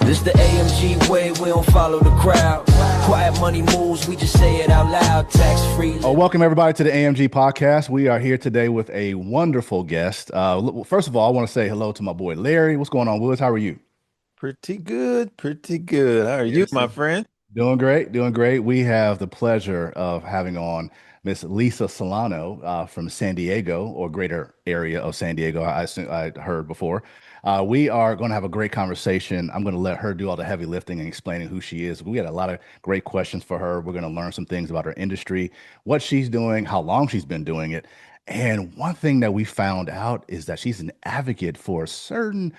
This the AMG way, we don't follow the crowd. Quiet money moves, we just say it out loud, tax free. Oh, welcome everybody to the AMG Podcast. We are here today with a wonderful guest. First of all, I want to say hello to my boy Larry. What's going on, Woods? How are you? Pretty good, pretty good. How are you, Yes. my friend? Doing great, doing great. We have the pleasure of having on Miss Lysa Solano from San Diego or greater area of San Diego. I assume I heard before. We are going to have a great conversation. I'm going to let her do all the heavy lifting and explaining who she is. We had a lot of great questions for her. We're going to learn some things about her industry, what she's doing, how long she's been doing it. And one thing that we found out is that she's an advocate for a certain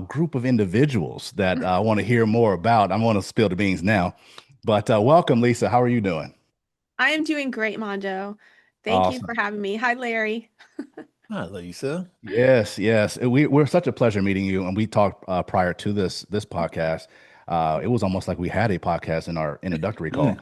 group of individuals that I want to hear more about. I'm going to spill the beans now. But welcome, Lysa. How are you doing? I am doing great, Mondo. Thank you for Awesome. having me. Hi, Larry. Hi, Lisa. Yes, yes. We're such a pleasure meeting you. And we talked prior to this podcast. It was almost like we had a podcast in our introductory call.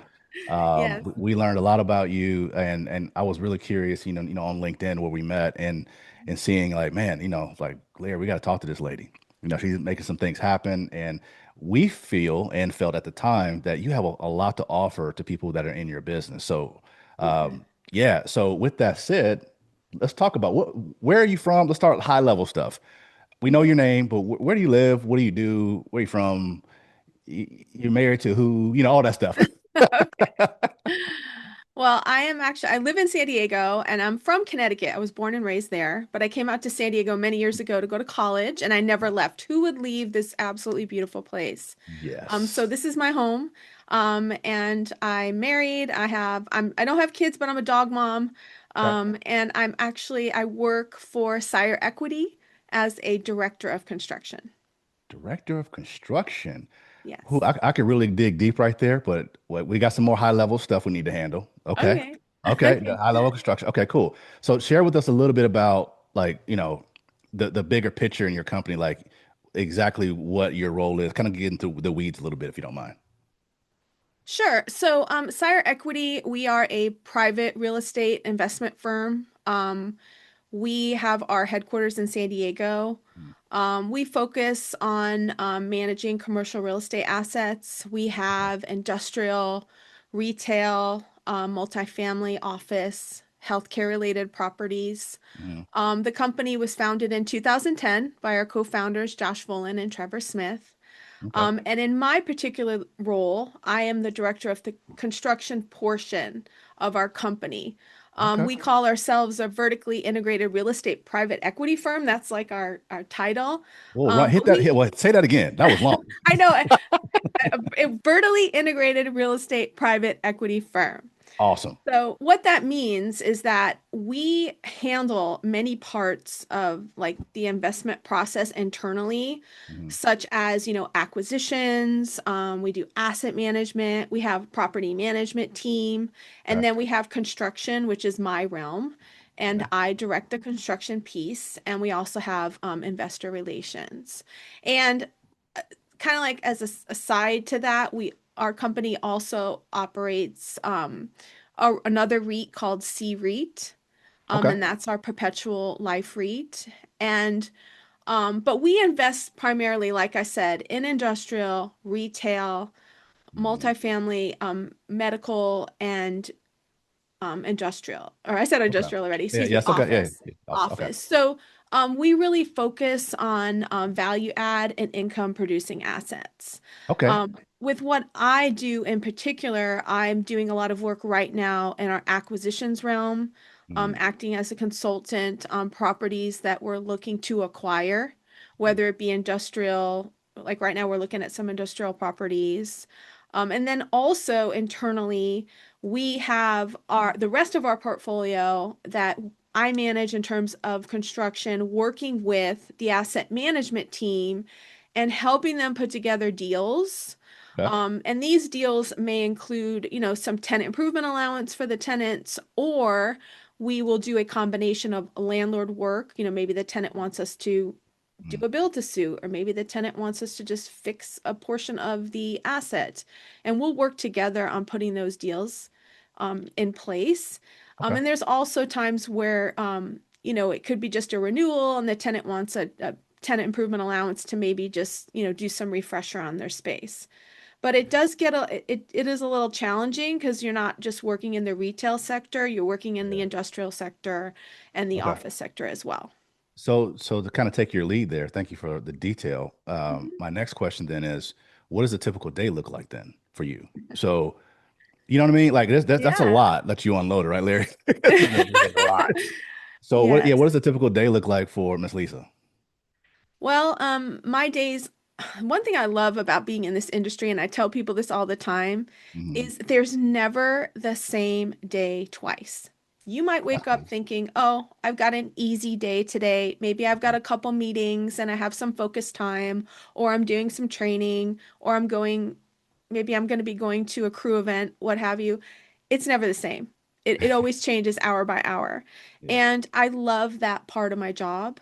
Yes. We learned a lot about you, and I was really curious, on LinkedIn where we met and seeing like, man, like Larry, we got to talk to this lady. She's making some things happen, and we feel and felt at the time that you have a lot to offer to people that are in your business. So, Okay. yeah. So with that said, let's talk about where are you from? Let's start high level stuff. We know your name, but where do you live? What do you do? Where you from? You're married to who? All that stuff. Okay. Well, I live in San Diego and I'm from Connecticut. I was born and raised there, but I came out to San Diego many years ago to go to college and I never left. Who would leave this absolutely beautiful place? So Yes. this is my home. And I'm married. I don't have kids, but I'm a dog mom. Okay. And I work for Sire Equity as a director of construction. Director of construction. Who Yes. I could really dig deep right there, but we got some more high level stuff we need to handle. Okay. Okay. Okay. The Okay. high level construction. Okay, cool. So share with us a little bit about like, the bigger picture in your company, like exactly what your role is. Kind of get into the weeds a little bit if you don't mind. Sure. So, Sire Equity, we are a private real estate investment firm. We have our headquarters in San Diego. Mm. We focus on managing commercial real estate assets. We have industrial, retail, multifamily office, healthcare related properties. Mhm. The company was founded in 2010 by our co-founders, Josh Volin and Trevor Smith. Okay. And in my particular role, I am the director of the construction portion of our company. Okay. We call ourselves a vertically integrated real estate private equity firm. That's like our title. Well, right. Hit But that. Hit. Well, say that again. That was long. I know, a vertically integrated real estate private equity firm. Awesome. So what that means is that we handle many parts of like the investment process internally, Mhm. such as, acquisitions, we do asset management, we have property management team, and Okay. then we have construction, which is my realm, and Okay. I direct the construction piece, and we also have investor relations. And kind of like as a side to that, our company also operates another REIT called C REIT, Okay. and that's our perpetual life REIT. And but we invest primarily, like I said, in industrial, retail, Mhm. multifamily, medical, and industrial. Or I said Okay. industrial already. Yeah. Excuse me, Yes. Okay. Yeah. office, Yeah. Awesome. Okay. office. So we really focus on value add and income producing assets. Okay. With what I do in particular, I'm doing a lot of work right now in our acquisitions realm, Mhm. acting as a consultant on properties that we're looking to acquire, whether it be industrial, like right now we're looking at some industrial properties. And then also internally, we have the rest of our portfolio that I manage in terms of construction, working with the asset management team and helping them put together deals. Okay. And these deals may include, some tenant improvement allowance for the tenants, or we will do a combination of landlord work. Maybe the tenant wants us to do Mhm. a build to suit, or maybe the tenant wants us to just fix a portion of the asset. And we'll work together on putting those deals in place. Okay. And there's also times where, it could be just a renewal and the tenant wants a tenant improvement allowance to maybe just, do some refresher on their space. But it does get it is a little challenging because you're not just working in the retail sector, you're working in the Yeah. industrial sector and the Okay. office sector as well. So to kind of take your lead there, thank you for the detail. Mhm. My next question then is, what does a typical day look like then for you? So, you know what I mean? Like that's a Yeah. lot that you unloaded, right, Larry? That's a lot. So what Yes. does a typical day look like for Miss Lisa? Well, my days, one thing I love about being in this industry, and I tell people this all the time, Mhm. is there's never the same day twice. You might That's wake up nice. thinking, oh, I've got an easy day today. Maybe I've got a couple meetings and I have some focus time, or I'm doing some training, or maybe I'm going to be going to a crew event, what have you. It's never the same. It always changes hour by hour. Yeah. And I love that part of my job.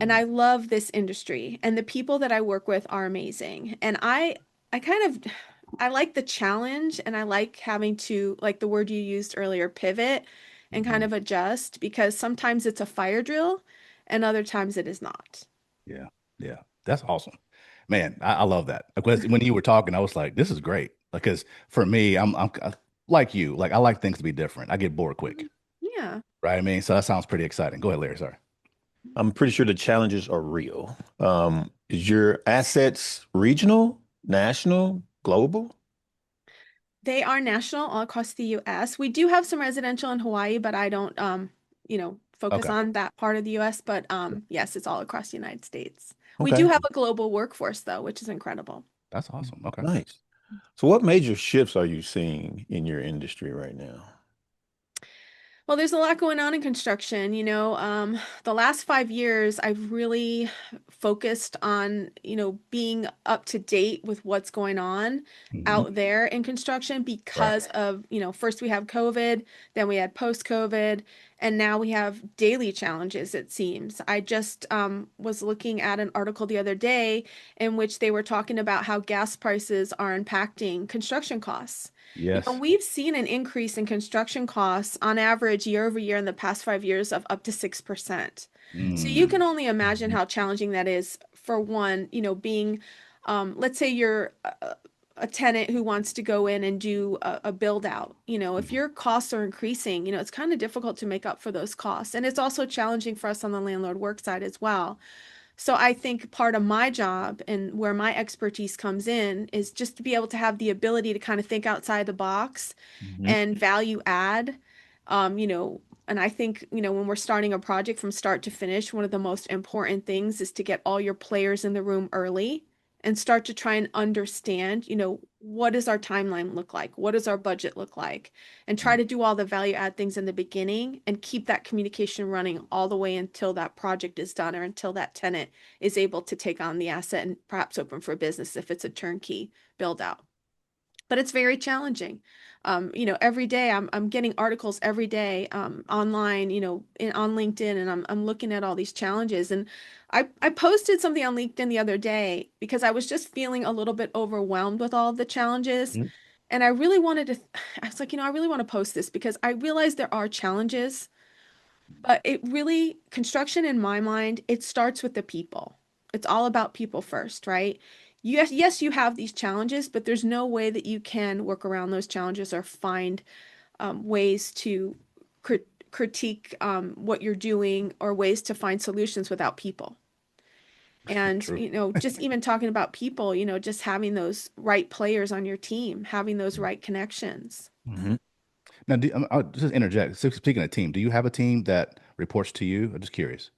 And Mhm. I love this industry, and the people that I work with are amazing. And I kind of I like the challenge, and I like having to, like the word you used earlier, pivot and kind Mhm. of adjust, because sometimes it's a fire drill and other times it is not. Yeah. Yeah. That's awesome. Man, I love that. Because when you were talking, I was like, this is great. Because for me, I'm like you, like I like things to be different. I get bored quick, Mhm. Yeah. right? I mean, so that sounds pretty exciting. Go ahead, Larry. Sorry. I'm pretty sure the challenges are real. Is your assets regional, national, global? They are national all across the US. We do have some residential in Hawaii, but I don't focus Okay. on that part of the US, but yes, it's all across the United States. We do Okay, have a global workforce though, which is incredible. That's awesome. Okay. nice. So what major shifts are you seeing in your industry right now? Well, there's a lot going on in construction. The last 5 years, I've really focused on, being up to date with what's going on Mhm. out there in construction Right. because of, first we have COVID, then we had post-COVID, and now we have daily challenges, it seems. I just was looking at an article the other day in which they were talking about how gas prices are impacting construction costs. Yes. We've seen an increase in construction costs on average year over year in the past 5 years of up to 6%. So you can Mm. only imagine Mhm. how challenging that is for one, being, let's say you're a tenant who wants to go in and do a build out. If Mhm. your costs are increasing, it's kind of difficult to make up for those costs. And it's also challenging for us on the landlord work side as well. So I think part of my job and where my expertise comes in is just to be able to have the ability to kind of think outside the box Mhm. and value add. Um, you know, and I think, when we're starting a project from start to finish, one of the most important things is to get all your players in the room early and start to try and understand, what does our timeline look like? What does our budget look like? And try Mm. to do all the value add things in the beginning and keep that communication running all the way until that project is done or until that tenant is able to take on the asset and perhaps open for business if it's a turnkey build out. But it's very challenging. Every day I'm getting articles every day online, on LinkedIn, and I'm looking at all these challenges. And I posted something on LinkedIn the other day because I was just feeling a little bit overwhelmed with all of the challenges. Mhm. And I really wanted to, I was like, I really want to post this because I realize there are challenges, but construction in my mind, it starts with the people. It's all about people first, right? Yes, you have these challenges, but there's no way that you can work around those challenges or find ways to critique what you're doing or ways to find solutions without people. And, True. just even talking about people, just having those right players on your team, having those right connections. Mhm. Now, I'll just interject. So speaking of team, do you have a team that reports to you? I'm just curious.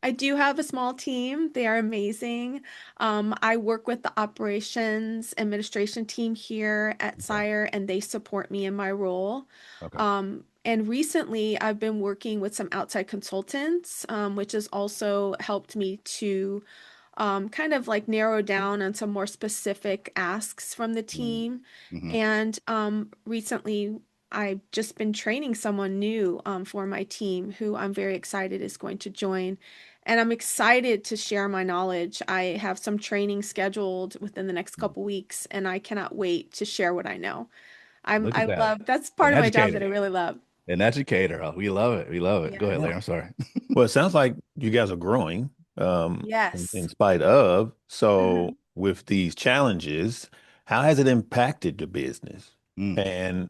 I do have a small team. They are amazing. I work with the operations administration team here at Okay. Sire, and they support me in my role. Okay. And recently, I've been working with some outside consultants, which has also helped me to kind of like narrow down on some more specific asks from the team. Mm-hmm. And recently, I've just been training someone new for my team who I'm very excited is going to join. And I'm excited to share my knowledge. I have some training scheduled within the next couple weeks, and I cannot wait to share what I know. Look at I that. love that's An part of my job that I educator. really love. An educator. Oh, we love it. We love it. Go ahead, Yes. Yeah. Larry. I'm sorry. Well, it sounds like you guys are growing. in Yes. spite of. So Mhm. with these challenges, how has it impacted the business? Mm. And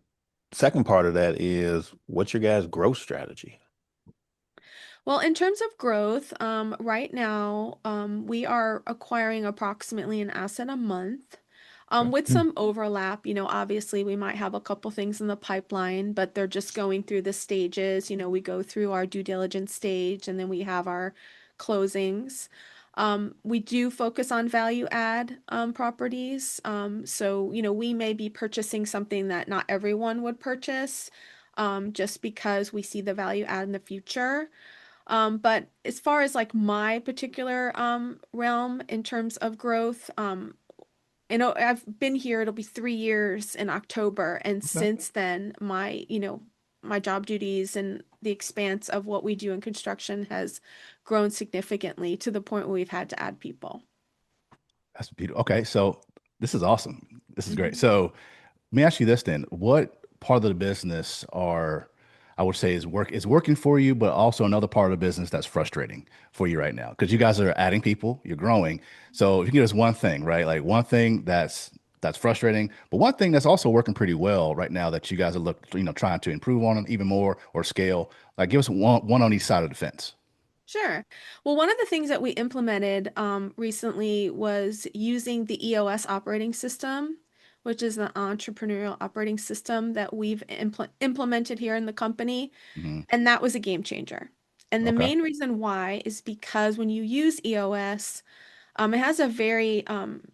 second part of that is what's your guys' growth strategy? Well, in terms of growth, right now, we are acquiring approximately an asset a month, Okay. with some overlap. Obviously, we might have a couple things in the pipeline, but they're just going through the stages. We go through our due diligence stage, and then we have our closings. We do focus on value add properties. So, we may be purchasing something that not everyone would purchase, just because we see the value add in the future. But as far as like my particular realm in terms of growth, I've been here, it'll be 3 years in October, and Okay. since then, my job duties and the expanse of what we do in construction has grown significantly to the point where we've had to add people. That's beautiful. Okay, so this is awesome. This is great. Mhm. So let me ask you this then. What part of the business I would say is working for you, but also another part of the business that's frustrating for you right now? Because you guys are adding people, you're growing. So if you give us one thing, right? Like one thing that's frustrating, but one thing that's also working pretty well right now that you guys are trying to improve on even more or scale. Like give us one on each side of the fence. Sure. Well, one of the things that we implemented recently was using the EOS operating system, which is the entrepreneurial operating system that we've implemented here in the company. Hmm. And that was a game changer. And the Okay. main reason why is because when you use EOS, it has a very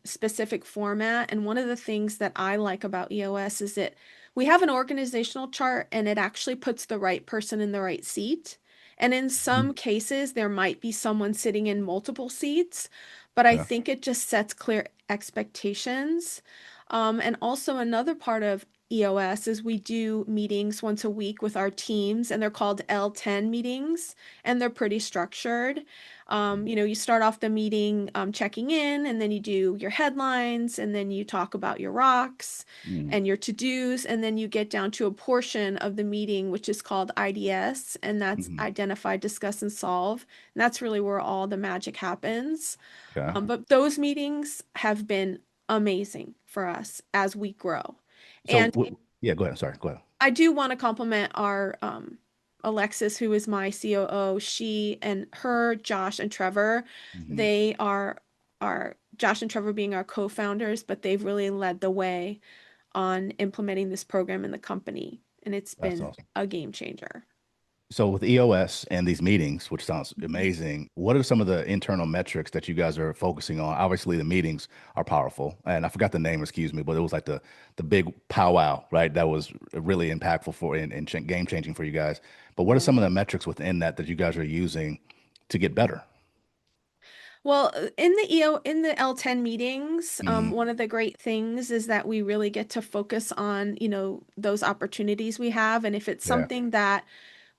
specific format. And one of the things that I like about EOS is that we have an organizational chart and it actually puts the right person in the right seat. And in some cases, there might be someone sitting in multiple seats, but I Okay. think it just sets clear expectations. And also, another part of EOS is we do meetings once a week with our teams, and they're called L10 meetings, and they're pretty structured. You start off the meeting checking in, and then you do your headlines, and then you talk about your rocks Mm-hmm. and your to-dos, and then you get down to a portion of the meeting which is called IDS, and that's Mm-hmm. identify, discuss, and solve. And that's really where all the magic happens. Okay. But those meetings have been amazing for us as we grow. So, And yeah, go ahead. Sorry, go ahead. I do want to compliment our Alexis, who is my COO. She and her, Josh and Trevor, Hmm. they are our Josh and Trevor being our co-founders, but they've really led the way on implementing this program in the company, and it's That's been awesome. a game changer. So with EOS and these meetings, which sounds Mhm. amazing, what are some of the internal metrics that you guys are focusing on? Obviously, the meetings are powerful, and I forgot the name, excuse me, but it was like the big powwow, right? That was really impactful and game changing for you guys. But what are Yeah. some of the metrics within that you guys are using to get better? Well, in the L10 meetings, Hmm. one of the great things is that we really get to focus on, those opportunities we have. And if it's Yeah. something that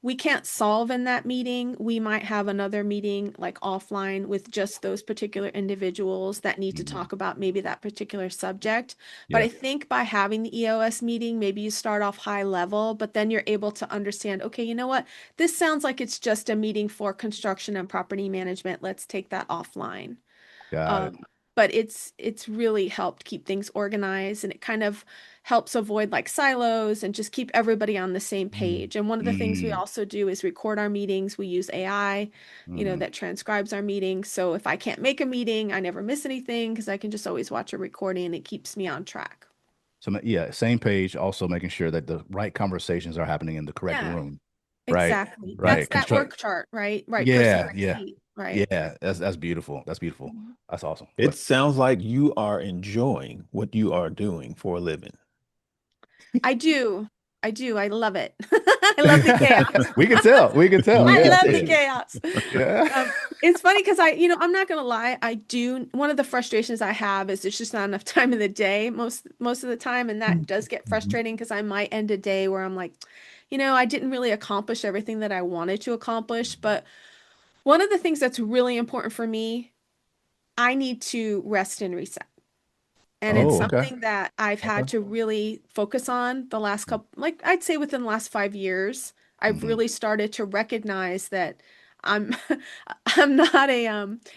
we can't solve in that meeting, we might have another meeting like offline with just those particular individuals that need to Hmm. talk about maybe that particular subject. But Yeah. I think by having the EOS meeting, maybe you start off high level, but then you're able to understand, okay, you know what? This sounds like it's just a meeting for construction and property management. Let's take that offline. Got it. Um, but it's really helped keep things organized, and it kind of helps avoid like silos and just keep everybody on the same page. And one of the things we Mm-hmm. also do is record our meetings. We use AI, Mm-hmm. that transcribes our meetings. So if I can't make a meeting, I never miss anything because I can just always watch a recording and it keeps me on track. So yeah, same page, also making sure that the right conversations are happening in the correct Yeah, room. Right. exactly. That's Right. that Construct. work chart, right? Right person, Yeah. right Yeah. seat, right? Yeah. That's beautiful. That's beautiful. Mhm. That's awesome. It sounds like you are enjoying what you are doing for a living. I do. I do. I love it. I love the chaos. We can tell. We can tell. We I can Yeah. love For the tell. sure. chaos. Yeah. It's funny because I'm not gonna lie, I do. One of the frustrations I have is there's just not enough time in the day most of the time, and that does get Mhm. frustrating because I might end a day where I'm like, I didn't really accomplish everything that I wanted to accomplish. But one of the things that's really important for me, I need to rest and reset. And it's Oh, okay. something that I've Okay. had to really focus on the last couple, like I'd say within the last 5 years, I've Hmm. really started to recognize that I'm I'm not a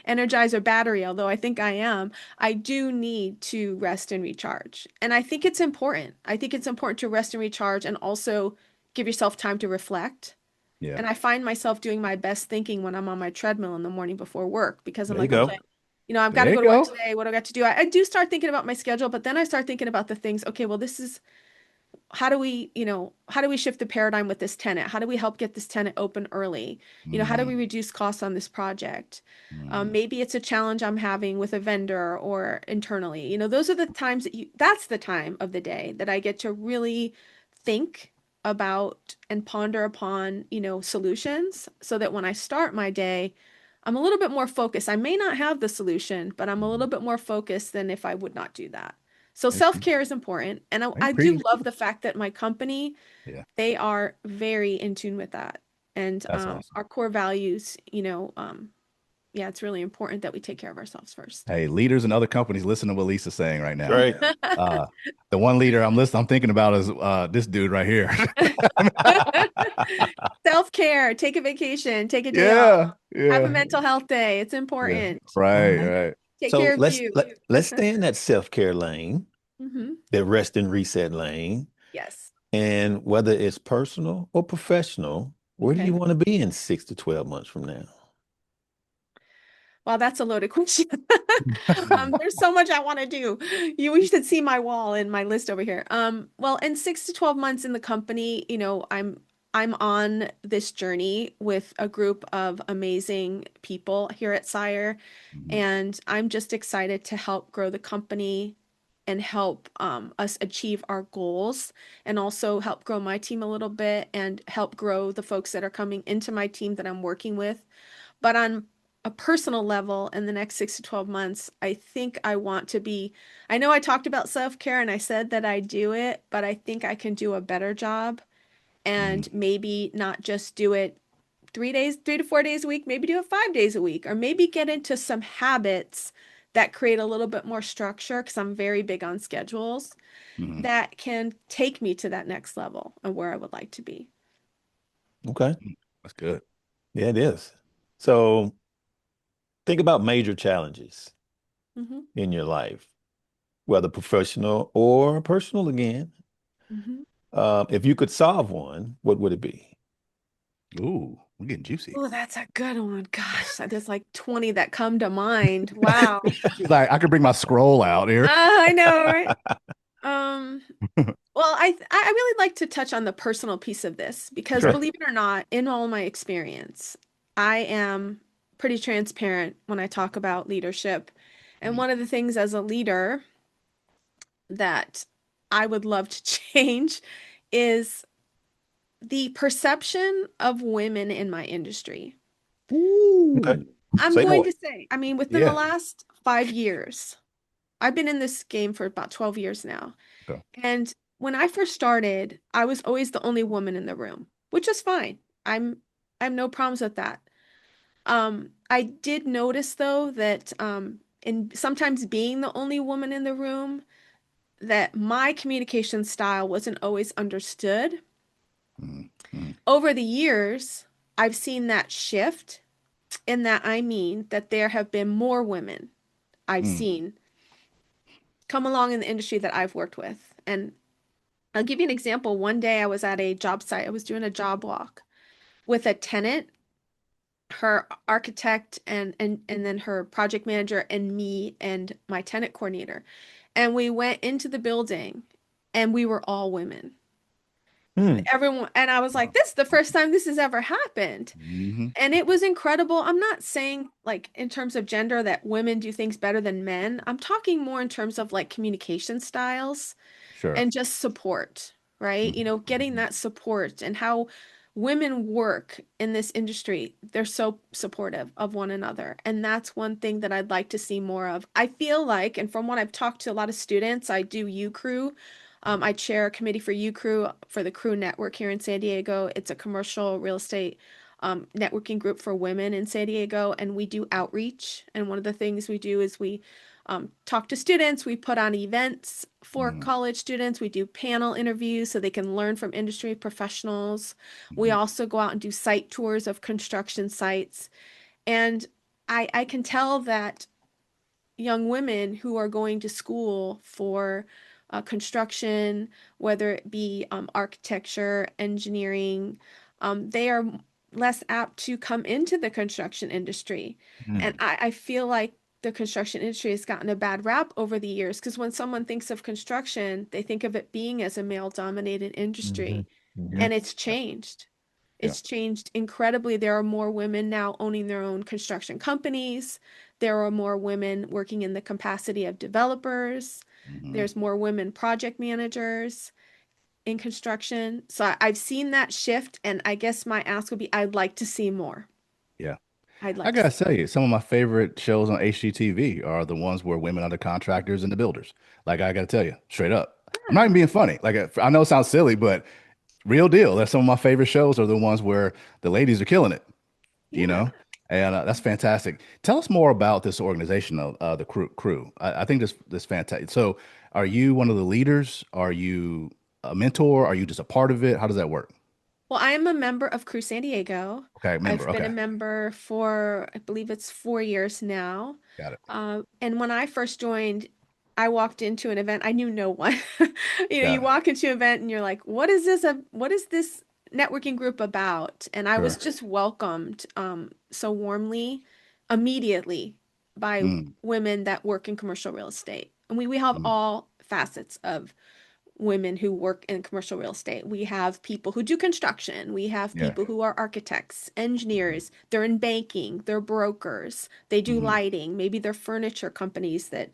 energizer battery, although I think I am. I do need to rest and recharge. And I think it's important. I think it's important to rest and recharge and also give yourself time to reflect. Yeah. And I find myself doing my best thinking when I'm on my treadmill in the morning before work because I'm There you like, go. okay, I've got There to you go to work go. today. What do I got to do? I do start thinking about my schedule, but then I start thinking about the things, okay, well, this is how do we shift the paradigm with this tenant? How do we help get this tenant open early? How do we Mm, reduce costs on this project? mm. Maybe it's a challenge I'm having with a vendor or internally. Those are the times that's the time of the day that I get to really think about and ponder upon, solutions so that when I start my day, I'm a little bit more focused. I may not have the solution, but I'm a little bit more focused than if I would not do that. So I pre- self-care is important. And I I do pre- love the fact that my company, Yeah, they are very in tune with that. And that's awesome. our core values, yeah, it's really important that we take care of ourselves first. Hey, leaders in other companies, listen to what Lisa's saying right now. Right. Uh, the one leader I'm thinking about is this dude right here. Self-care, take a vacation, take a day off, Yeah, have a yeah, mental health day. It's yeah. important. All Right, right. right. Take So care of you. let's stay in that self-care lane, Hmm. that rest and reset lane. Yes. And whether it's personal or professional, where do Okay. you want to be in 6 to 12 months from now? Well, that's a loaded question. There's so much I want to do. You should see my wall and my list over here. Well, in 6 to 12 months in the company, I'm on this journey with a group of amazing people here at Sire, Mhm, and I'm just excited to help grow the company and help us achieve our goals, and also help grow my team a little bit and help grow the folks that are coming into my team that I'm working with. But on a personal level, in the next 6 to 12 months, I think I want to be. I know I talked about self-care and I said that I do it, but I think I can do a better job mhm, and maybe not just do it 3 days, 3 to 4 days a week, maybe do it 5 days a week, or maybe get into some habits that create a little bit more structure because I'm very big on schedules mhm. that can take me to that next level and where I would like to be. Okay. That's good. Yeah, it is. So think about major challenges Hmm. in your life, whether professional or personal again. Hmm. If you could solve one, what would it be? Ooh, we're getting juicy. Oh, that's a good one. Gosh, there's like 20 that come to mind. Wow. She's like, I could bring my scroll out here. I know, right? Um, well, I really like to touch on the personal piece of this because Sure. believe it or not, in all my experience, I am pretty transparent when I talk about leadership. And one of the things as a leader that I would love to change is the perception of women in my industry. Okay. Ooh, I'm Say going more. to say, I mean, within the yeah. last 5 years, I've been in this game for about 12 years now. Okay. And when I first started, I was always the only woman in the room, which is fine. I have no problems with that. I did notice though that in sometimes being the only woman in the room, that my communication style wasn't always understood. Mhm, mhm, Over the years, I've seen that shift, in that I mean that there have been more women I've mm, seen come along in the industry that I've worked with. And I'll give you an example. One day I was at a job site, I was doing a job walk with a tenant, her architect, and then her project manager, and me and my tenant coordinator. And we went into the building and we were all women. Hmm. Everyone, and I was like, this is the first time this has ever happened. mhm. And it was incredible. I'm not saying like in terms of gender that women do things better than men. I'm talking more in terms of like communication styles Sure. and just support, right? Mhm, Getting mhm. that support and how women work in this industry. They're so supportive of one another. And that's one thing that I'd like to see more of. I feel like, and from what I've talked to a lot of students, I do U Crew. I chair a committee for U Crew for the Crew Network here in San Diego. It's a commercial real estate networking group for women in San Diego, and we do outreach. And one of the things we do is we talk to students. We put on events for Mhm. college students. We do panel interviews so they can learn from industry professionals. We Mhm. also go out and do site tours of construction sites. And I can tell that young women who are going to school for construction, whether it be architecture, engineering, they are less apt to come into the construction industry. And Mm. I feel like the construction industry has gotten a bad rap over the years because when someone thinks of construction, they think of it being as a male-dominated Hmm. industry, Hmm. and it's Yeah. changed. Yeah. It's changed incredibly. There are more women now owning their own construction companies. There are more women working in the capacity of developers. Mhm. There's more women project managers in construction. So I've seen that shift, and I guess my ask would be I'd like to see more. Yeah. I'd I like to gotta see tell you, some of my favorite shows on HGTV are the ones where women are the contractors and the builders. Like I gotta tell you, straight up. I'm not more. even being funny. Like I know it sounds silly, but real deal. That's some of my favorite shows are the ones where the ladies are killing it, you Yeah. know? And that's fantastic. Tell us more about this organization, the crew. I think this fantastic. So, are you one of the leaders? Are you a mentor? Are you just a part of it? How does that work? Well, I am a member of Crew San Diego. Okay, member. I've been a Okay, member for, I believe it's 4 years now. got it. And when I first joined, I walked into an event. I knew no one. You Got it. walk into an event and you're like, what is this networking group about? And I was Sure. just welcomed so warmly immediately by Mm, women that work in commercial real estate. And we have mm, all facets of women who work in commercial real estate. We have people who do construction. We have yeah. people who are architects, Mm-hmm. engineers. They're in banking. They're brokers. They do Mm-hmm. lighting. Maybe they're furniture companies that,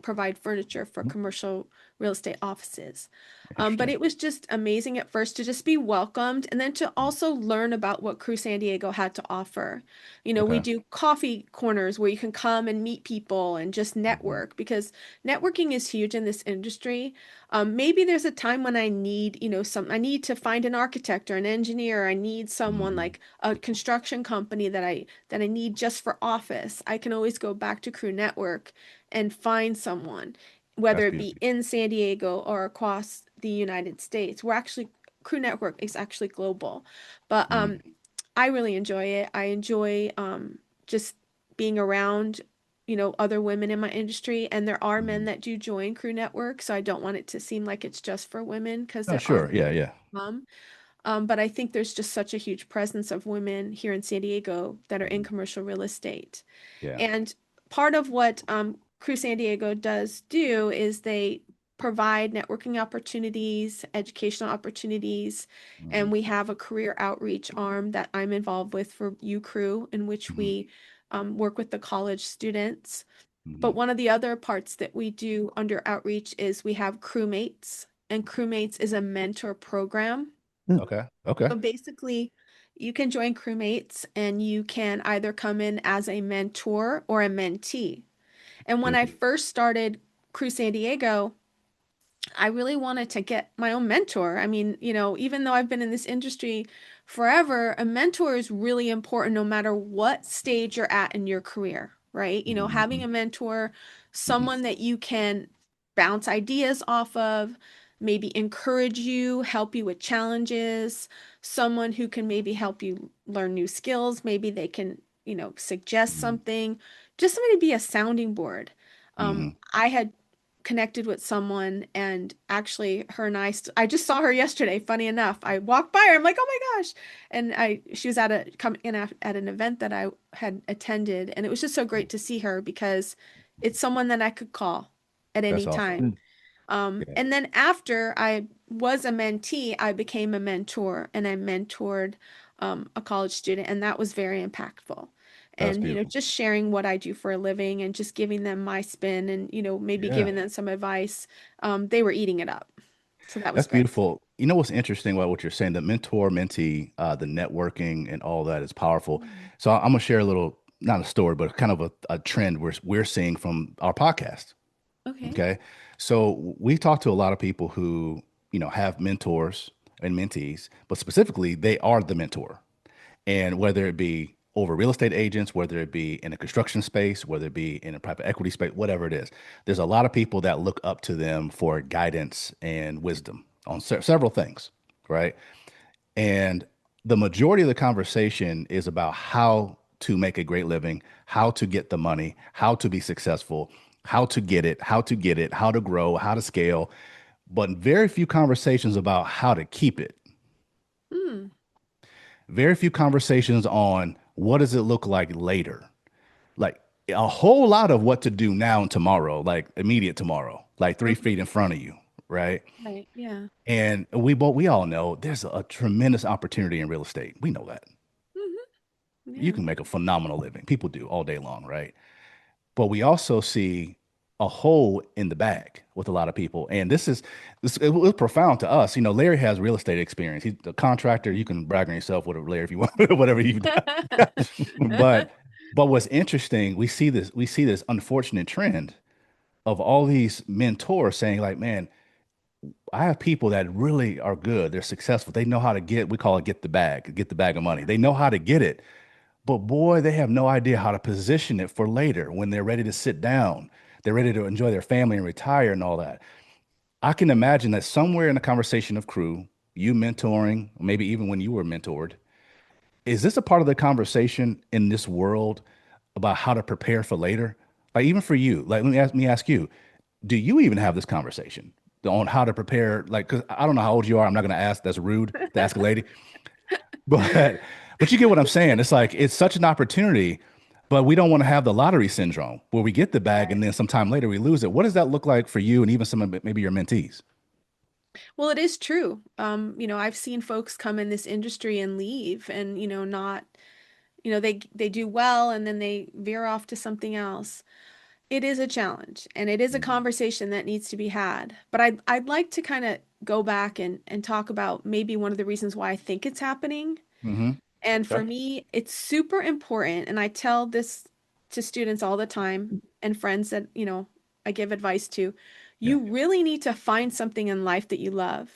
provide furniture for commercial real estate offices. But Interesting. it was just amazing at first to just be welcomed and then to also learn about what Crew San Diego had to offer. We Okay. do coffee corners where you can come and meet people and just Mm-hmm. network because networking is huge in this industry. Maybe there's a time when I need, I need to find an architect or an engineer. I need someone Mm-hmm. like a construction company that I need just for office. I can always go back to Crew Network and find someone, That's whether it be beautiful. in San Diego or across the United States. Crew Network is actually global, but Mm, I really enjoy it. I enjoy just being around, other women in my industry. And there are men mm. that do join Crew Network, so I don't want it to seem like it's just for women because Oh, there are sure. Yeah, yeah, some. But I think there's just such a huge presence of women here in San Diego that are in mhm, commercial real estate. yeah. And part of what Crew San Diego does do is they provide networking opportunities, educational opportunities, and Mhm, we have a career outreach arm that I'm involved with for U Crew, in which mhm, we work with the college students. But mhm. one of the other parts that we do under outreach is we have crewmates, and crewmates is a mentor program. Mm. Okay. Okay. So basically, you can join crewmates and you can either come in as a mentor or a mentee. And when I Beautiful. first started Crew San Diego, I really wanted to get my own mentor. I mean, even though I've been in this industry forever, a mentor is really important no matter what stage you're at in your career, right? Having Mhm, a mentor, mhm, someone that you can bounce ideas off of, maybe encourage you, help you with challenges, someone who can maybe help you learn new skills. Maybe they can, suggest mhm, something, just somebody to be a sounding board. mhm. I had connected with someone and actually her and I just saw her yesterday, funny enough. I walked by her, I'm like, oh my gosh. And she was at an event that I had attended, and it was just so great to see her because it's someone that I could call at any That's awesome. time. Mm. Yeah. And then after I was a mentee, I became a mentor and I mentored a college student, and that was very impactful. That's And, beautiful. just sharing what I do for a living and just giving them my spin and, maybe Yeah. giving them some advice. They were eating it up. So that was That's great. beautiful. You know what's interesting about what you're saying, the mentor, mentee, the networking and all that is powerful. Mm. So I'm gonna share a little, not a story, but kind of a trend we're seeing from our podcast. Okay. Okay. So we talk to a lot of people who, have mentors and mentees, but specifically they are the mentor. And whether it be over real estate agents, whether it be in a construction space, whether it be in a private equity space, whatever it is. There's a lot of people that look up to them for guidance and wisdom on several things, right? And the majority of the conversation is about how to make a great living, how to get the money, how to be successful, how to get it, how to get it, how to grow, how to scale, but very few conversations about how to keep it. Hmm. Very few conversations on what does it look like later. Like a whole lot of what to do now and tomorrow, like immediate tomorrow, like 3 feet in front of you, right? Right. Yeah. And we all know there's a tremendous opportunity in real estate. We know that. You Yeah. can make a phenomenal living. People do all day long, right? But we also see a hole in the bag with a lot of people. And this it was profound to us. Larry has real estate experience. He's a contractor. You can brag on yourself, whatever, Larry, if you want, whatever you've done. But what's interesting, we see this unfortunate trend of all these mentors saying, like, man, I have people that really are good. They're successful. They know how to we call it get the bag of money. They know how to get it. But boy, they have no idea how to position it for later when they're ready to sit down. They're ready to enjoy their family and retire and all that. I can imagine that somewhere in the conversation of crew, you mentoring, maybe even when you were mentored, is this a part of the conversation in this world about how to prepare for later? Like even for you, like let me ask you, do you even have this conversation on how to prepare? Like, because I don't know how old you are. I'm not going to ask. That's rude to ask a lady. But you get what I'm saying. It's like it's such an opportunity, but we don't want to have the lottery syndrome where we get the bag and then sometime later we lose it. What does that look like for you and even some of maybe your mentees? Well, it is true. I've seen folks come in this industry and leave and, not, they do well and then they veer off to something else. It is a challenge and it is a Mm-hmm. conversation that needs to be had. But I'd like to kind of go back and talk about maybe one of the reasons why I think it's happening. Mm-hmm. And for Okay. me, it's super important. And I tell this to students all the time and friends that, I give advice to. Yeah. You really need to find something in life that you love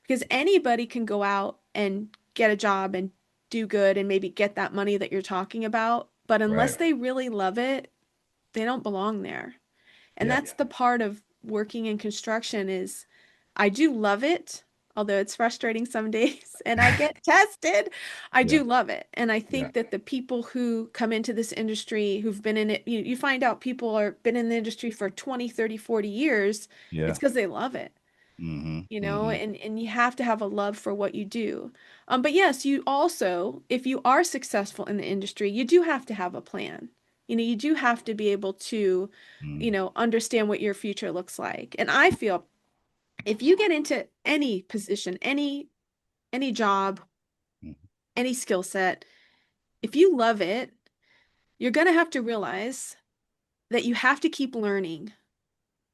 because anybody can go out and get a job and do good and maybe get that money that you're talking about. But unless Right. they really love it, they don't belong there. And Yeah. that's the part of working in construction is I do love it, although it's frustrating some days and I get tested. I Yeah. do love it. And I Yeah. think that the people who come into this industry who've been in it, you find out people are been in the industry for 20, 30, 40 years. It's Yeah. because they love it. Mm-hmm. Mm-hmm. And you have to have a love for what you do. But yes, you also, if you are successful in the industry, you do have to have a plan. You do have to be able to, Mm-hmm. understand what your future looks like. And I feel if you get into any position, any job, any skill set, if you love it, you're going to have to realize that you have to keep learning.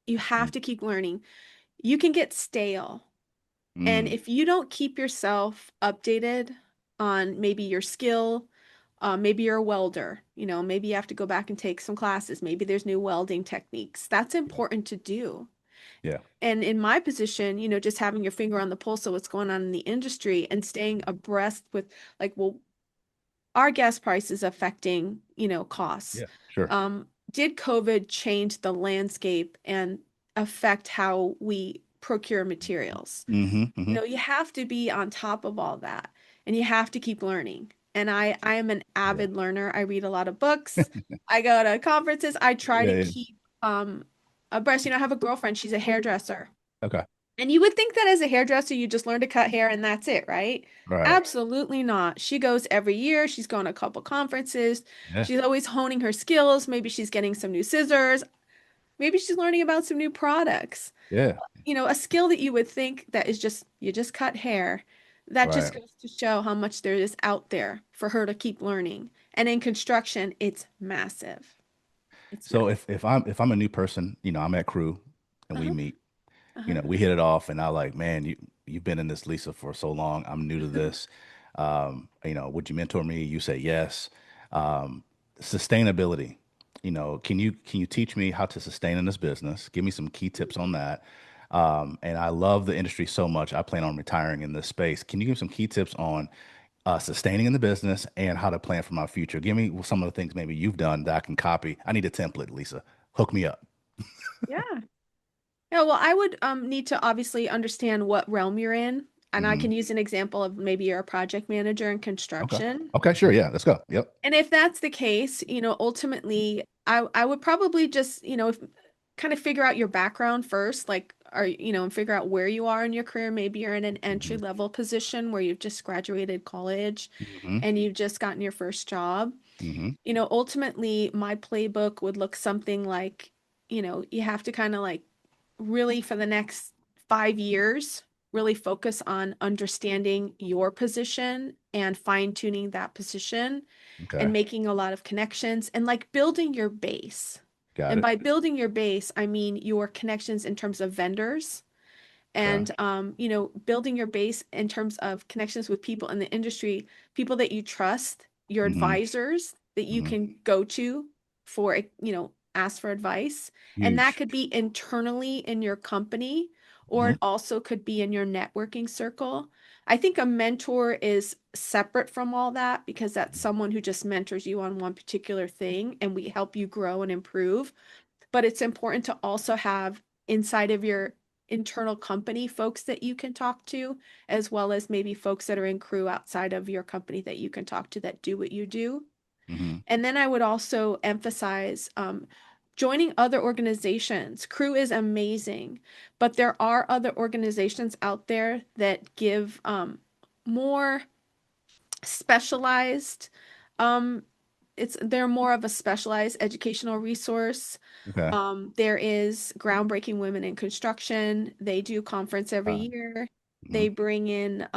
You have to keep learning. You can get stale. And Mm-hmm. if you don't keep yourself updated on maybe your skill, maybe you're a welder, maybe you have to go back and take some classes. Maybe there's new welding techniques. That's important to do. Yeah. And in my position, just having your finger on the pulse of what's going on in the industry and staying abreast with like, well, our gas prices affecting, costs. Yeah. Sure. Did COVID change the landscape and affect how we procure materials? Mm-hmm. Mm-hmm. You have to be on top of all that and you have to keep learning. And I am an Yeah. avid learner. I read a lot of books. I go to conferences. I try Yeah. to Yeah. keep abreast. I have a girlfriend. She's a hairdresser. Okay. And you would think that as a hairdresser, you just learn to cut hair and that's it, right? Right. Absolutely not. She goes every year. She's going to a couple conferences. Yeah. She's always honing her skills. Maybe she's getting some new scissors. Maybe she's learning about some new products. Yeah. A skill that you would think that is just, you just cut hair. That just Right. goes to show how much there is out there for her to keep learning. And in construction, it's massive. It's So massive. if I'm a new person, I'm at crew and we Uh-huh, meet, uh-huh. we hit it off and I like, man, you've been in this, Lisa, for so long. I'm new to this. Would you mentor me? You say yes. Um, Sustainability. Can you teach me how to sustain in this business? Give me some key tips on that. And I love the industry so much. I plan on retiring in this space. Can you give some key tips on sustaining in the business, and how to plan for my future. Give me some of the things maybe you've done that I can copy. I need a template, Lysa. Hook me up. Yeah. Yeah, well, I would need to obviously understand what realm you're in. And I Hmm. can use an example of maybe you're a project manager in Okay. construction. Okay, sure. Yeah, let's go. Yep. And if that's the case, ultimately, I would probably just, kind of figure out your background first, like, and figure out where you are in your career. Maybe you're in an entry Hmm. level position where you've just graduated college Hmm. and you've just gotten your first job. Hmm. Ultimately, my playbook would look something like, you have to kind of like really for the next 5 years, really focus on understanding your position and fine-tuning that position Okay. and making a lot of connections and like building your base. Got And it. by building your base, I mean your connections in terms of vendors Okay. and building your base in terms of connections with people in the industry, people that you trust, your Hmm. advisors that you Hmm. can go to for ask for advice. And that Huge. could be internally in your company, or Hmm. it also could be in your networking circle. I think a mentor is separate from all that because that's someone who just mentors you on one particular thing and we help you grow and improve. But it's important to also have inside of your internal company folks that you can talk to, as well as maybe folks that are in crew outside of your company that you can talk to that do what you do. Hmm. And then I would also emphasize joining other organizations. Crew is amazing, but there are other organizations out there that give more specialized um, they're more of a specialized educational resource. Okay. There is Groundbreaking Women in Construction. They do conference every year. Hmm. They bring in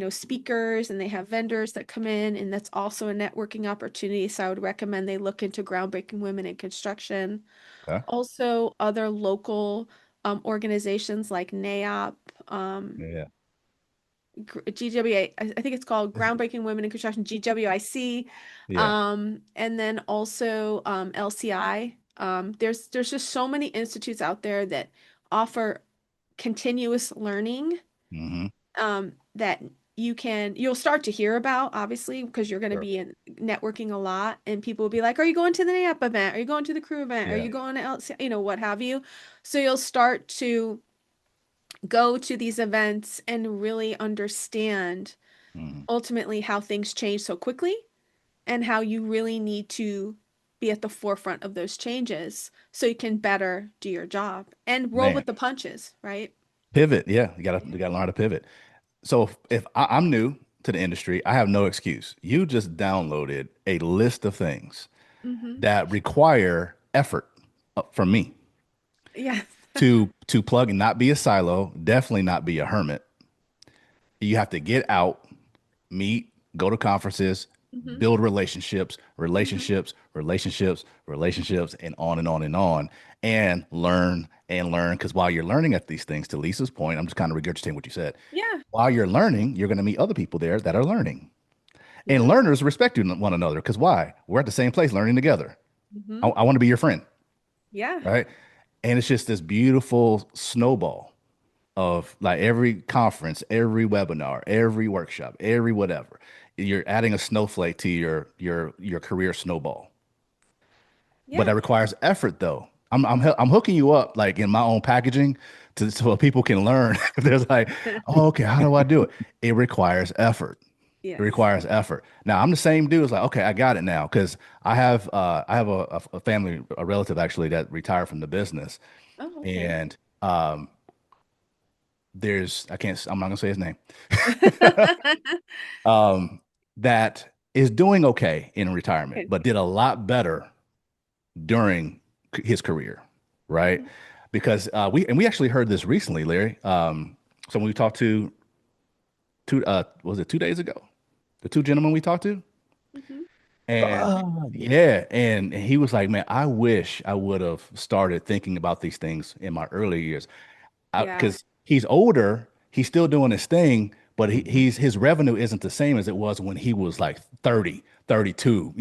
speakers and they have vendors that come in, and that's also a networking opportunity. So I would recommend they look into Groundbreaking Women in Construction. Okay. Also, other local organizations like NAOP, Yeah. GWA, I think it's called Groundbreaking Women in Construction, GWIC, Yeah. and then also LCI. There's just so many institutes out there that offer continuous learning Hmm. that you'll start to hear about, obviously, because you're going to Sure. be in networking a lot, and people will be like, "Are you going to the NAP event? Are you going to the crew event? Are Yeah. you going to LCI? What have you?" So you'll start to go to these events and really understand Hmm. ultimately how things change so quickly and how you really need to be at the forefront of those changes so you can better do your job and roll Man, with the punches, right? pivot. Yeah, you gotta learn how to pivot. So if I'm new to the industry, I have no excuse. You just downloaded a list of things Mm-hmm. that require effort from me Yes. to plug and not be a silo, definitely not be a hermit. You have to get out, meet, go to conferences, Mm-hmm. build relationships, Mm-hmm. relationships, relationships, relationships, and on and on and on, and learn and learn. Because while you're learning at these things, to Lisa's point, I'm just kind of regurgitating what you said. Yeah. While you're learning, you're going to meet other people there that are learning. And Yeah. learners respect one another. Because why? We're at the same place learning together. I, Mm-hmm. I want to be your friend, Yeah. right? And it's just this beautiful snowball of like every conference, every webinar, every workshop, every whatever. You're adding a snowflake to your career snowball. But Yeah. that requires effort though. I'm hooking you up like in my own packaging to so people can learn. There's like, oh, okay, how do I do it? It requires effort. It Yes. requires effort. Now I'm the same dude. It's like, okay, I got it now because I have a family, a relative actually that retired from the business, Oh, okay. and there's I can't I'm not gonna say his name. um, that is doing okay in retirement, Okay. but did a lot better during his career, right? Mhm. Because we actually heard this recently, Larry. Someone we talked to two was it 2 days ago? The two gentlemen we talked to, Mhm. and yeah, and he was like, "Man, I wish I would have started thinking about these things in my early years." Yeah. Because he's older, he's still doing his thing, but he's his revenue isn't the same as it was when he was like 30, 32,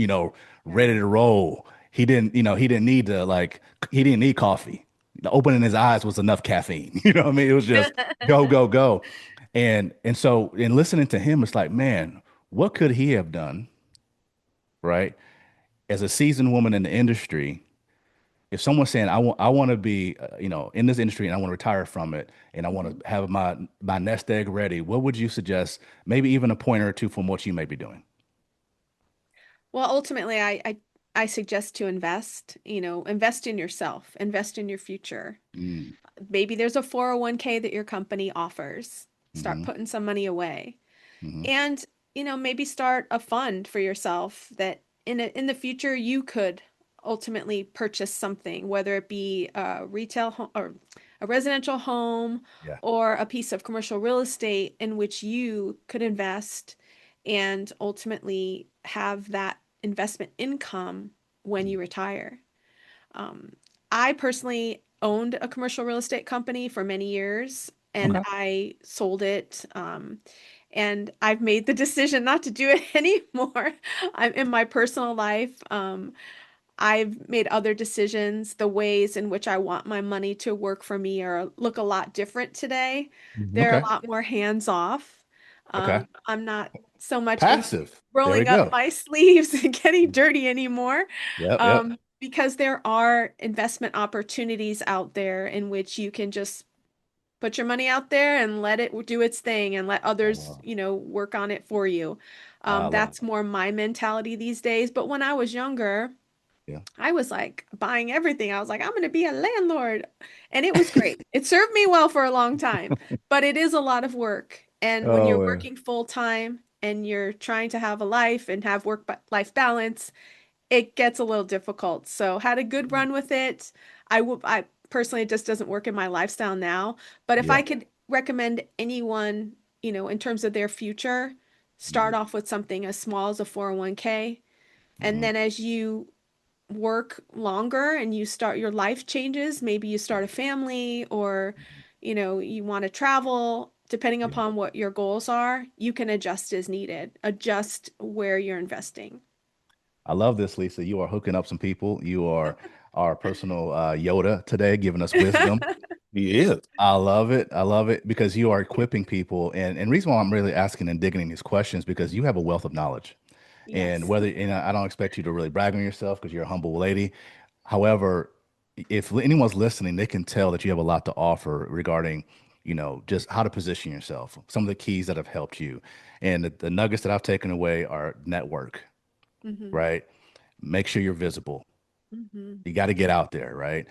ready Yeah. to roll. He didn't need to like he didn't need coffee. The opening his eyes was enough caffeine. You know what I mean? It was just go, go, go. And so in listening to him, it's like, man, what could he have done, right? As a seasoned woman in the industry, if someone's saying, I want to be, in this industry and I want to retire from it and I want Mhm. to have my nest egg ready, what would you suggest? Maybe even a pointer or two from what you may be doing. Well, ultimately, I suggest to invest, invest in yourself, invest in your future. Mm, Maybe there's a 401k that your company offers. Start hmm putting some money away. hmm And, maybe start a fund for yourself that in the future you could ultimately purchase something, whether it be a retail home or a residential home Yeah. or a piece of commercial real estate in which you could invest and ultimately have that investment income when Mm. you retire. Um, I personally owned a commercial real estate company for many years and Okay. I sold it. And I've made the decision not to do it anymore. I'm in my personal life. I've made other decisions. The ways in which I want my money to work for me are look a lot different today. They're Okay. a lot more hands off. Okay. I'm not so much into Passive. There we rolling up go. my sleeves and getting dirty anymore. Yep. Yep. Because there are investment opportunities out there in which you can just put your money out there and let it do its thing and let I others, love. work on it for you. I love That's it. more my mentality these days. But when I was younger, Yeah. I was like buying everything. I was like, I'm going to be a landlord. And it was great. It served me well for a long time, but it is a lot of work. And when Oh you're man. working full time and you're trying to have a life and have work life balance, it gets a little difficult. So had a good run with it. I personally, it just doesn't work in my lifestyle now. But if Yeah. I could recommend anyone, in terms of their future, hmm start off with something as small as a 401k. And hmm then as you work longer and you start your life changes, maybe you start a family or, you want to travel, depending Yeah. upon what your goals are, you can adjust as needed, adjust where you're investing. I love this, Lisa. You are hooking up some people. You are our personal Yoda today, giving us wisdom. He is. I love it. I love it because you are equipping people. And reason why I'm really asking and digging in these questions because you have a wealth of knowledge. And Yes. whether, I don't expect you to really brag on yourself because you're a humble lady. However, if anyone's listening, they can tell that you have a lot to offer regarding, just how to position yourself, some of the keys that have helped you. And the nuggets that I've taken away are network, Mm-hmm. right? Make sure you're visible. Mm-hmm. You got to get out there, right?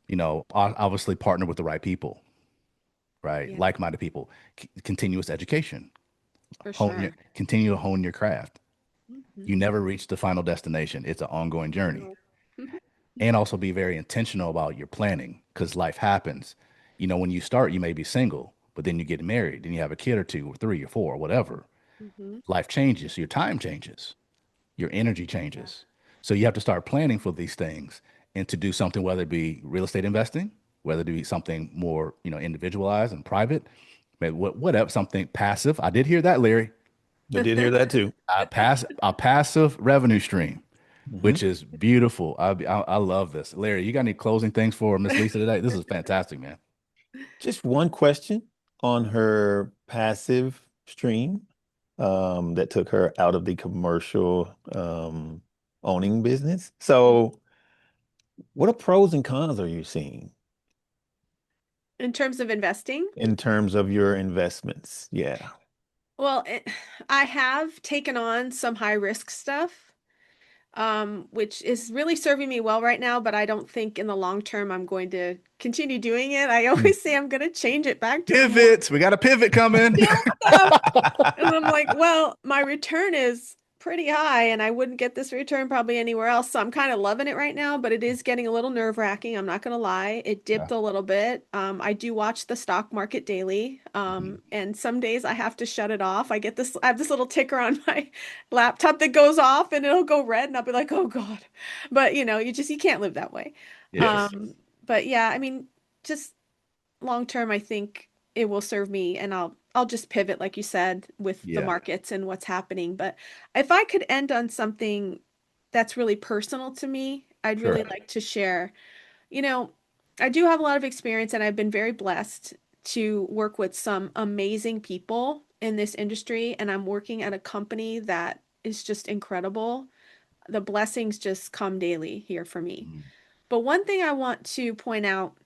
Yes. Obviously partner with the right people, right? Yeah, Like-minded people. Continuous education. for sure. Continue to hone your craft. Mm-hmm. You never reach the final destination. It's an ongoing journey. No. And also be very intentional about your planning because life happens. When you start, you may be single, but then you get married, then you have a kid or two or three or four or whatever. Mm-hmm. Life changes, your time changes, your energy Yeah. changes. So you have to start planning for these things and to do something, whether it be real estate investing, whether it be something more, individualized and private, maybe whatever, something passive. I did hear that, Larry. I did hear that too. A passive revenue stream, Hmm. which is beautiful. I love this. Larry, you got any closing things for Miss Lisa today? This is fantastic, man. Just one question on her passive stream that took her out of the commercial owning business. So, what are pros and cons are you seeing In terms of investing, in terms of your investments? Yeah. well, I have taken on some high risk stuff, which is really serving me well right now, but I don't think in the long term I'm going to continue doing it. I Hmm. always say I'm going to change it back to more Pivots. We got a pivot coming. chill stuff. And I'm like, well, my return is pretty high, and I wouldn't get this return probably anywhere else. So I'm kind of loving it right now, but it is getting a little nerve-wracking. I'm not gonna lie. It Yeah. dipped a little bit. I do watch the stock market daily, Mhm. and some days I have to shut it off. I have this little ticker on my laptop that goes off, and it'll go red, and I'll be like, oh God. But you can't live that way. Yes. Um, but yeah, I mean, just long term, I think it will serve me and I'll just pivot, like you said, with the Yeah. markets and what's happening. But if I could end on something that's really personal to me, I'd really Sure. like to share. You know, I do have a lot of experience and I've been very blessed to work with some amazing people in this industry and I'm working at a company that is just incredible, the blessings just come daily here for me. Mm. But one thing I want to point out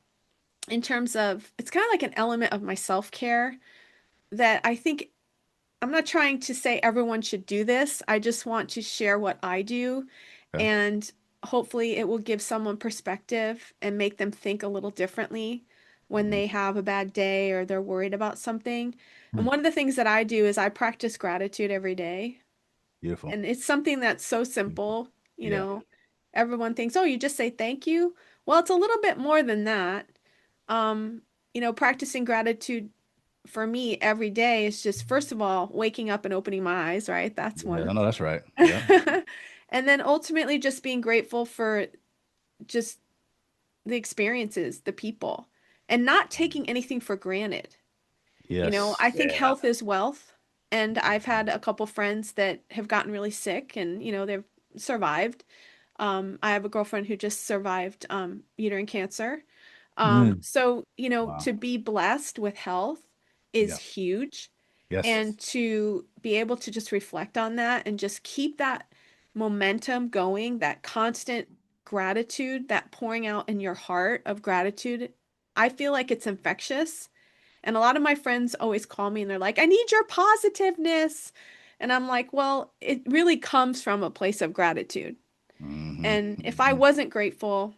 in terms of, it's kind of like an element of my self-care that I think I'm not trying to say everyone should do this. I just want to share what I do, Okay. and hopefully it will give someone perspective and make them think a little differently when Mhm. they have a bad day or they're worried about something. And Mm. one of the things that I do is I practice gratitude every day. Beautiful. And it's something that's so simple, you Yeah. know. Everyone thinks, "Oh, you just say thank you." Well, it's a little bit more than that. Practicing gratitude for me every day is just, first of all, waking up and opening my eyes, right? That's Yeah, I one. know that's right. Yeah. And then ultimately just being grateful for just the experiences, the people, and not taking anything for granted. Yes. I think Yeah. health is wealth. And I've had a couple friends that have gotten really sick and, they've survived. I have a girlfriend who just survived uterine cancer. Mm. Wow. To be blessed with health is Yeah. huge. Yes. And to be able to just reflect on that and just keep that momentum going, that constant gratitude, that pouring out in your heart of gratitude, I feel like it's infectious. And a lot of my friends always call me and they're like, I need your positiveness. And I'm like, well, it really comes from a place of gratitude. Hmm. And if I Hmm. wasn't grateful,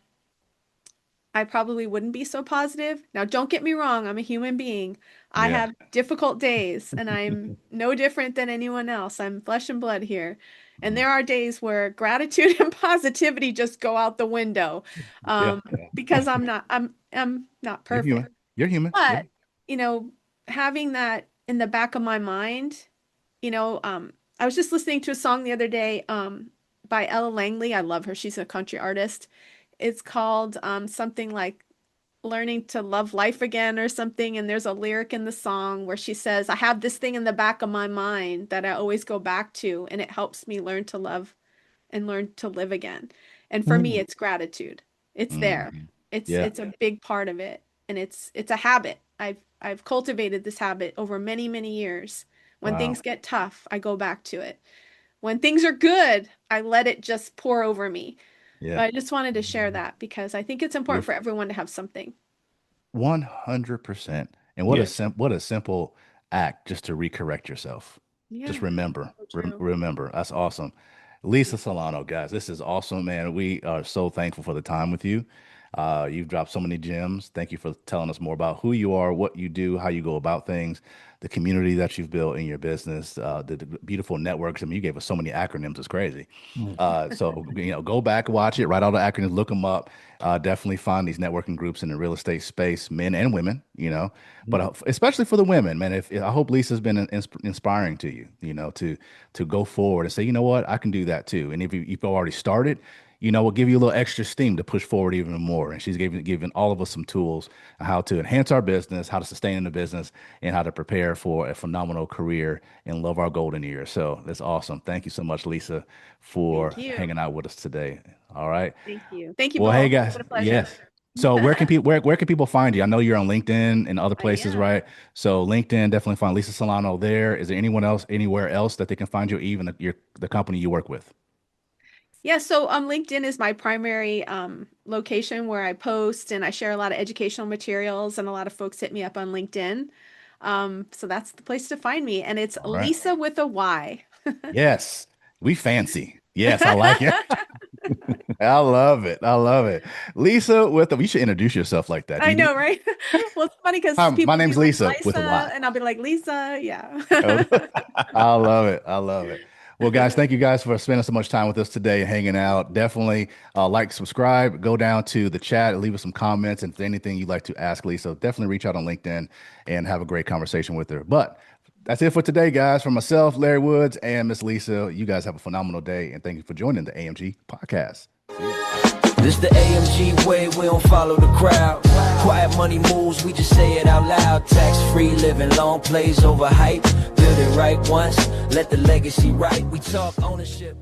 I probably wouldn't be so positive. Now, don't get me wrong, I'm a human being. I Yeah. have difficult days, and I'm no different than anyone else. I'm flesh and blood here. And Mhm. there are days where gratitude and positivity just go out the window, Yeah. um, because I'm not You're perfect. human. You're human. Yeah. But, you know, having that in the back of my mind, I was just listening to a song the other day, by Ella Langley. I love her. She's a country artist. It's called something like Learning to Love Life Again or something. And there's a lyric in the song where she says, I have this thing in the back of my mind that I always go back to, and it helps me learn to love and learn to live again. And for me, Mm. it's gratitude. It's there. Mhm. It's Yeah. it's a big part of it. And it's a habit. I've cultivated this habit over many, many years. When Wow. things get tough, I go back to it. When things are good, I let it just pour over me. Yeah. But I just wanted to share that because I think it's important for Beautiful. everyone to have something. 100%. And Yeah. what a simple act just to recorrect yourself. Just Yeah, remember, so true. remember. That's awesome. Lysa Solano, guys, this is awesome, man. We are so thankful for the time with you. You've dropped so many gems. Thank you for telling us more about who you are, what you do, how you go about things, the community that you've built in your business, the beautiful networks. I mean, you gave us so many acronyms. It's crazy. Mm. So go back, watch it, write all the acronyms, look them up. Definitely find these networking groups in the real estate space, men and women. But Mm. especially for the women, man. If I hope Lisa's been inspiring to you, to go forward and say, you know what, I can do that too. And if you've already started, we'll give you a little extra steam to push forward even more. And she's giving all of us some tools on how to enhance our business, how to sustain in the business, and how to prepare for a phenomenal career and love our golden years. So that's awesome. Thank you so much, Lysa, for Thank you. hanging out with us today. All right. Thank you. Thank you Well, hey both. guys, What a pleasure. yes. So where can people where can people find you? I know you're on LinkedIn and other I places, am. right? So LinkedIn, definitely find Lysa Solano there. Is there anyone else anywhere else that they can find you, even the company you work with? Yeah, so LinkedIn is my primary location where I post and I share a lot of educational materials, and a lot of folks hit me up on LinkedIn. So that's the place to find me. And it's All right. Lysa with a Y. Yes. We fancy. Yes, I like it. I love it. I love it. Lysa you should introduce yourself like that. Do I you do know, right? Well, it's funny because Hi, people my will be name's like Lysa with a Lysa, Y. and I'll be like Lisa. Oh, Yeah. I love it. I love it. Well, guys, thank you guys for spending so much time with us today and hanging out. Definitely like, subscribe, go down to the chat, leave us some comments, and if there's anything you'd like to ask Lysa, definitely reach out on LinkedIn and have a great conversation with her. But that's it for today, guys. From myself, Larry Woods, and Miss Lysa, you guys have a phenomenal day, and thank you for joining the AMG Podcast. This the AMG way, we don't follow the crowd. Quiet money moves, we just say it out loud. Tax-free living, long plays over hype. Build it right once, let the legacy right. We talk ownership.